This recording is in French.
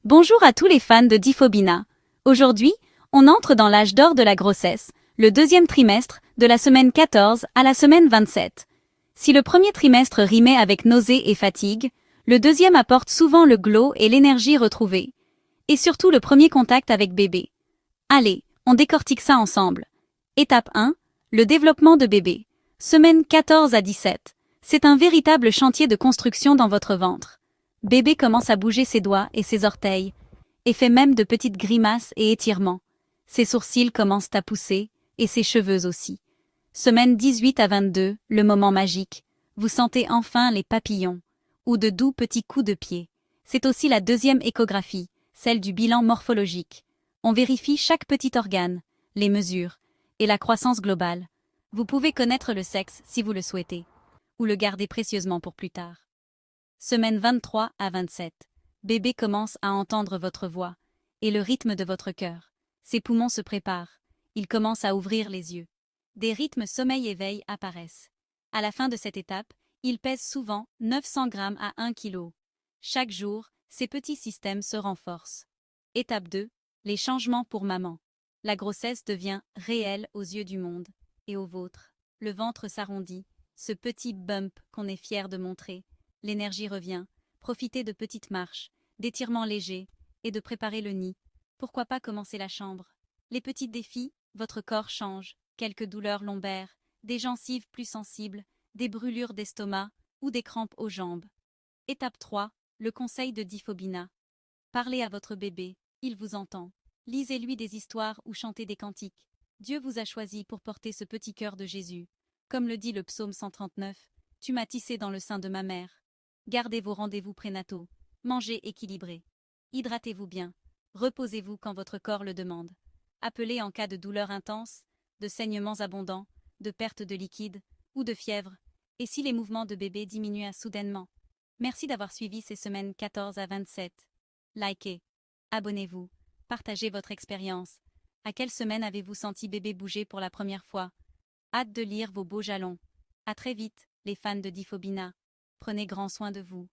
Bonjour à tous les fans de Difobina. Aujourd'hui, on entre dans l'âge d'or de la grossesse, le deuxième trimestre, de la semaine 14 à la semaine 27. Si le premier trimestre rimait avec nausée et fatigue, le deuxième apporte souvent le glow et l'énergie retrouvée. Et surtout le premier contact avec bébé. Allez, on décortique ça ensemble. Étape 1, le développement de bébé. Semaine 14 à 17. C'est un véritable chantier de construction dans votre ventre. Bébé commence à bouger ses doigts et ses orteils, et fait même de petites grimaces et étirements. Ses sourcils commencent à pousser, et ses cheveux aussi. Semaine 18 à 22, le moment magique. Vous sentez enfin les papillons, ou de doux petits coups de pied. C'est aussi la deuxième échographie, celle du bilan morphologique. On vérifie chaque petit organe, les mesures, et la croissance globale. Vous pouvez connaître le sexe si vous le souhaitez, ou le garder précieusement pour plus tard. Semaine 23 à 27. Bébé commence à entendre votre voix et le rythme de votre cœur. Ses poumons se préparent. Il commence à ouvrir les yeux. Des rythmes sommeil-éveil apparaissent. À la fin de cette étape, il pèse souvent 900 grammes à 1 kg. Chaque jour, ces petits systèmes se renforcent. Étape 2. Les changements pour maman. La grossesse devient réelle aux yeux du monde et aux vôtres. Le ventre s'arrondit, ce petit bump qu'on est fier de montrer. L'énergie revient. Profitez de petites marches, d'étirements légers et de préparer le nid. Pourquoi pas commencer la chambre? Les petits défis, votre corps change. Quelques douleurs lombaires, des gencives plus sensibles, des brûlures d'estomac ou des crampes aux jambes. Étape 3. Le conseil de Difobina. Parlez à votre bébé, il vous entend. Lisez-lui des histoires ou chantez des cantiques. Dieu vous a choisi pour porter ce petit cœur de Jésus. Comme le dit le psaume 139, « Tu m'as tissé dans le sein de ma mère ». Gardez vos rendez-vous prénataux. Mangez équilibré. Hydratez-vous bien. Reposez-vous quand votre corps le demande. Appelez en cas de douleur intense, de saignements abondants, de perte de liquide ou de fièvre. Et si les mouvements de bébé diminuent soudainement. Merci d'avoir suivi ces semaines 14 à 27. Likez. Abonnez-vous. Partagez votre expérience. À quelle semaine avez-vous senti bébé bouger pour la première fois? Hâte de lire vos beaux jalons. À très vite, les fans de Difobina. Prenez grand soin de vous.